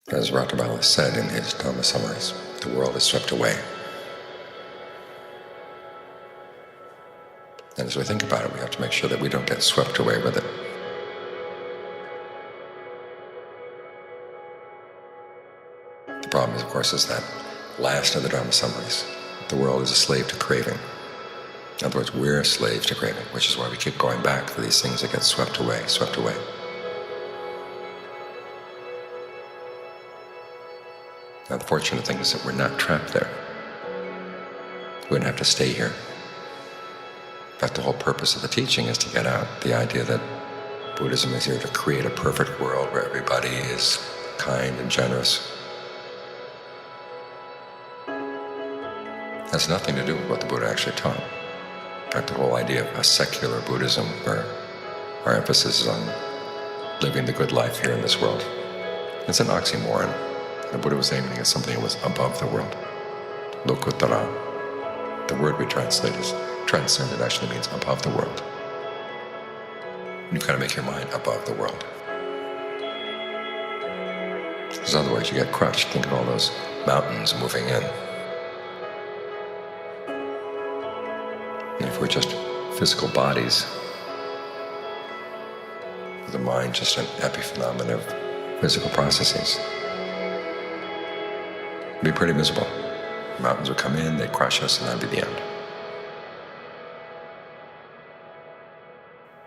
As Rattabala said in his Dhamma summaries, the world is swept away. And as we think about it, we have to make sure that we don't get swept away with it. The problem, of course, is that last of the Dharma summaries, the world is a slave to craving. In other words, we're slaves to craving, which is why we keep going back to these things that get swept away, swept away. Now, the fortunate thing is that we're not trapped there. We wouldn't have to stay here. In fact, the whole purpose of the teaching is to get out the idea that Buddhism is here to create a perfect world where everybody is kind and generous. It has nothing to do with what the Buddha actually taught. In fact, the whole idea of a secular Buddhism, where our emphasis is on living the good life here in this world, it's an oxymoron. The Buddha was aiming at something that was above the world. Lokuttara. The word we translate as transcendent actually means above the world. You've got to make your mind above the world. Because otherwise you get crushed. Think of all those mountains moving in. And if we're just physical bodies, the mind just an epiphenomenon of physical processes, it'd be pretty miserable. The mountains would come in, they'd crush us, and that'd be the end.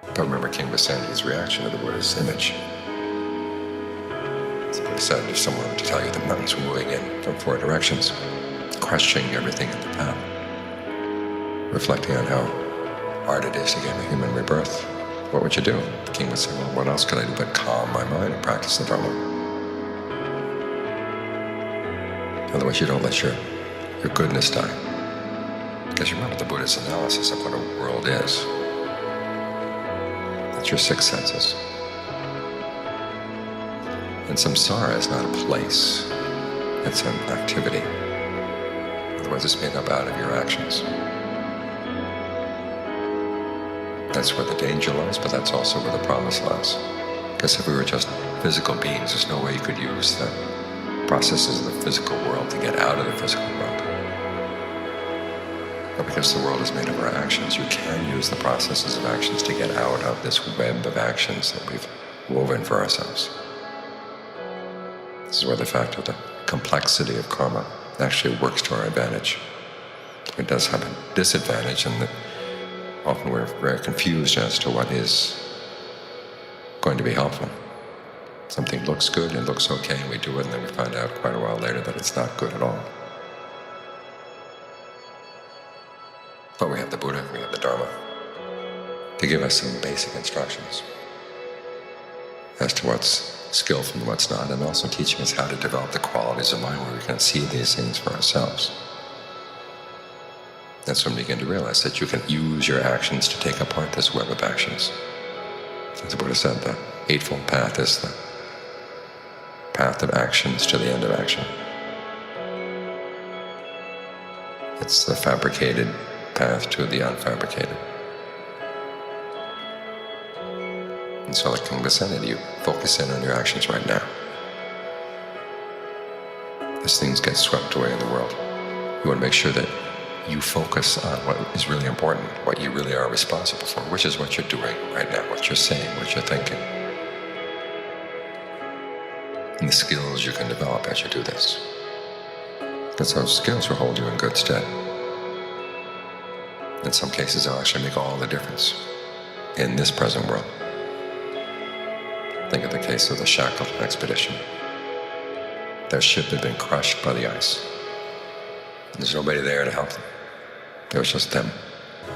But remember King Vasanthi's reaction to the Buddha's image. The Buddha said, if someone were to tell you the mountains were moving in from 4 directions, crushing everything in the path, reflecting on how hard it is to get a human rebirth, what would you do? The king would say, well, what else could I do but calm my mind and practice the Dharma? Otherwise, you don't let your goodness die. Because remember the Buddha's analysis of what a world is. That's your 6 senses. And samsara is not a place. It's an activity. Otherwise, it's made up out of your actions. That's where the danger lies, but that's also where the promise lies. Because if we were just physical beings, there's no way you could use the processes of the physical world to get out of the physical world. But because the world is made of our actions, you can use the processes of actions to get out of this web of actions that we've woven for ourselves. This is where the fact of the complexity of karma actually works to our advantage. It does have a disadvantage in that often we're very confused as to what is going to be helpful. Something looks good and looks okay, and we do it, and then we find out quite a while later that it's not good at all. But we have the Buddha, we have the Dharma, to give us some basic instructions as to what's skillful and what's not, and also teaching us how to develop the qualities of mind where we can see these things for ourselves. That's when we begin to realize that you can use your actions to take apart this web of actions. As the Buddha said, the Eightfold Path is the path of actions to the end of action. It's the fabricated path to the unfabricated. And so like King Vasantha, you focus in on your actions right now. As things get swept away in the world, you want to make sure that you focus on what is really important, what you really are responsible for, which is what you're doing right now, what you're saying, what you're thinking. And the skills you can develop as you do this. Because those skills will hold you in good stead. In some cases, they'll actually make all the difference in this present world. Think of the case of the Shackleton expedition. Their ship had been crushed by the ice. There's nobody there to help them. It was just them.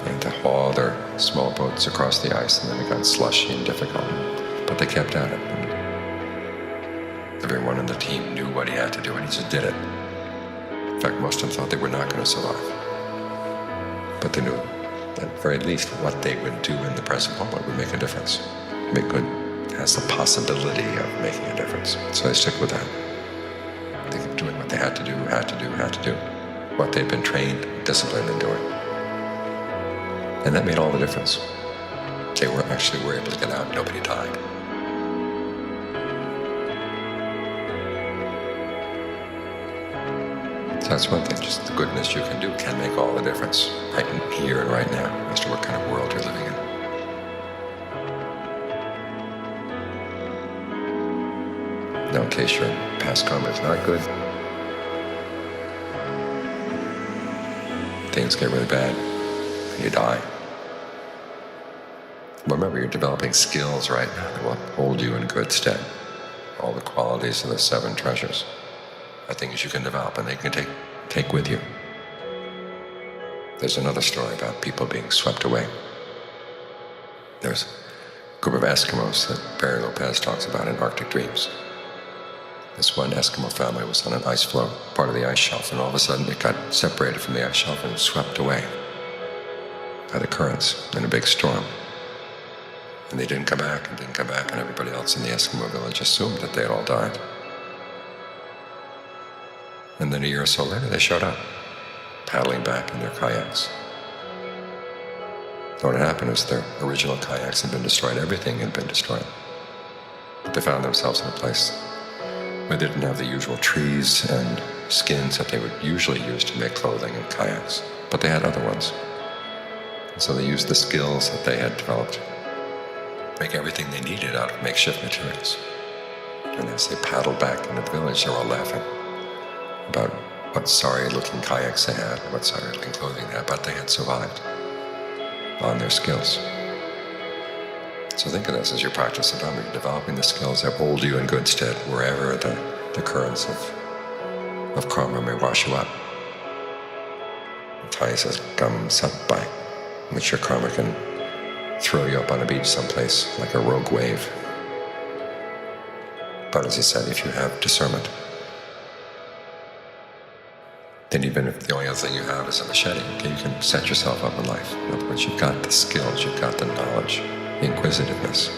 They had to haul their small boats across the ice, and then it got slushy and difficult. But they kept at it. And everyone in the team knew what he had to do, and he just did it. In fact, most of them thought they were not going to survive. But they knew that at the very least what they would do in the present moment would make a difference. Make good has the possibility of making a difference. So they stick with that. They kept doing what they had to do. What they'd been trained, disciplined in doing. And that made all the difference. They were able to get out, nobody died. That's one thing. Just the goodness you can do can make all the difference right here and right now as to what kind of world you're living in. Now, in case your past karma is not good, things get really bad, and you die. Remember, you're developing skills right now that will hold you in good stead. All the qualities of the 7 treasures are things you can develop and they can take with you. There's another story about people being swept away. There's a group of Eskimos that Barry Lopez talks about in Arctic Dreams. This one Eskimo family was on an ice floe, part of the ice shelf, and all of a sudden it got separated from the ice shelf and swept away by the currents in a big storm. And they didn't come back, and everybody else in the Eskimo village assumed that they had all died. And then a year or so later, they showed up, paddling back in their kayaks. What had happened was their original kayaks had been destroyed. Everything had been destroyed. But they found themselves in a place where they didn't have the usual trees and skins that they would usually use to make clothing and kayaks, but they had other ones. And so they used the skills that they had developed, make everything they needed out of makeshift materials. And as they paddled back into the village, they were all laughing about what sorry-looking kayaks they had, what sorry-looking clothing they had, but they had survived on their skills. So think of this as your practice of Dhamma. You're developing the skills that hold you in good stead wherever the currents of karma may wash you up. Tai says, Gam Satpai, which your karma can throw you up on a beach someplace like a rogue wave. But as he said, if you have discernment, then even if the only other thing you have is a machete, okay, you can set yourself up in life. In other words, you've got the skills, you've got the knowledge, the inquisitiveness,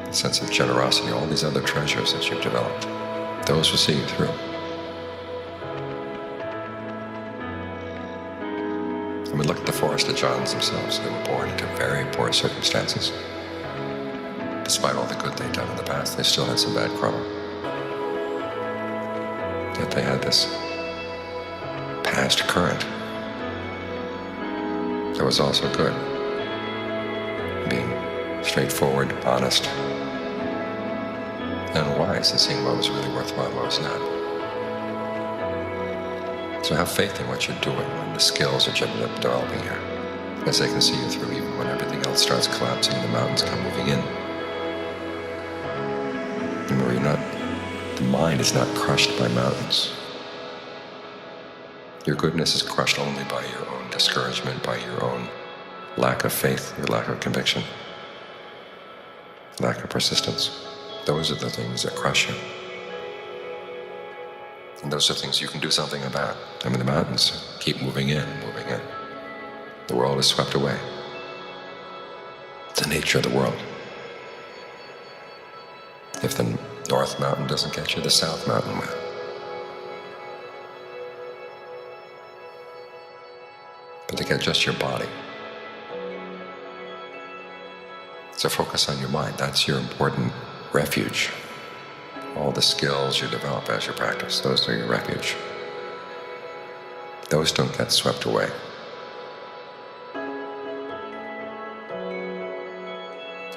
the sense of generosity, all these other treasures that you've developed. Those will see you through. I mean, look at the Forester Johns themselves. They were born into very poor circumstances. Despite all the good they'd done in the past, they still had some bad karma. Yet they had this past current that was also good. Being straightforward, honest, and wise, and seeing what was really worthwhile and what was not. So have faith in what you're doing and the skills that you're developing here, as they can see you through even when everything else starts collapsing and the mountains come moving in. Remember, the mind is not crushed by mountains. Your goodness is crushed only by your own discouragement, by your own lack of faith, your lack of conviction, lack of persistence. Those are the things that crush you. And those are things you can do something about. I mean, the mountains keep moving in, moving in. The world is swept away. It's the nature of the world. If the North Mountain doesn't get you, the South Mountain will. But they get just your body. So focus on your mind. That's your important refuge. All the skills you develop as you practice, those are your refuge. Those don't get swept away.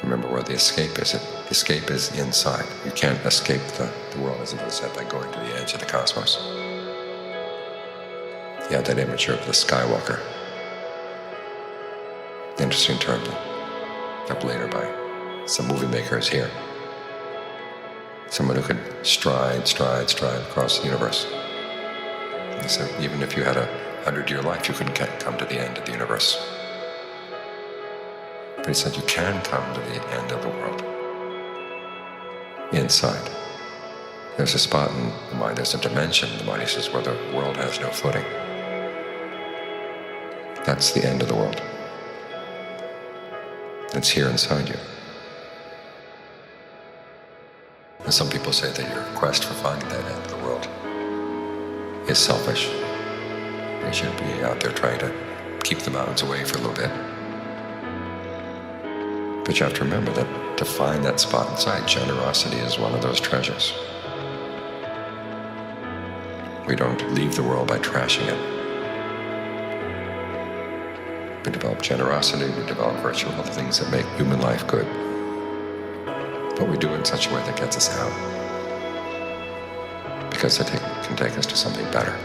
Remember where the escape is. Escape is inside. You can't escape the world, as it was said, by going to the edge of the cosmos. You have that image of the Skywalker. Interesting term, up later by some movie makers here. Someone who could stride across the universe. He said, even if you had a 100-year life, you couldn't come to the end of the universe. But he said, you can come to the end of the world. Inside. There's a spot in the mind, there's a dimension in the mind, he says, where the world has no footing. That's the end of the world. It's here inside you. And some people say that your quest for finding that end of the world is selfish. You should be out there trying to keep the mountains away for a little bit. But you have to remember that to find that spot inside, generosity is one of those treasures. We don't leave the world by trashing it. We develop generosity, we develop virtue, all the things that make human life good. But we do it in such a way that gets us out, because it can take us to something better.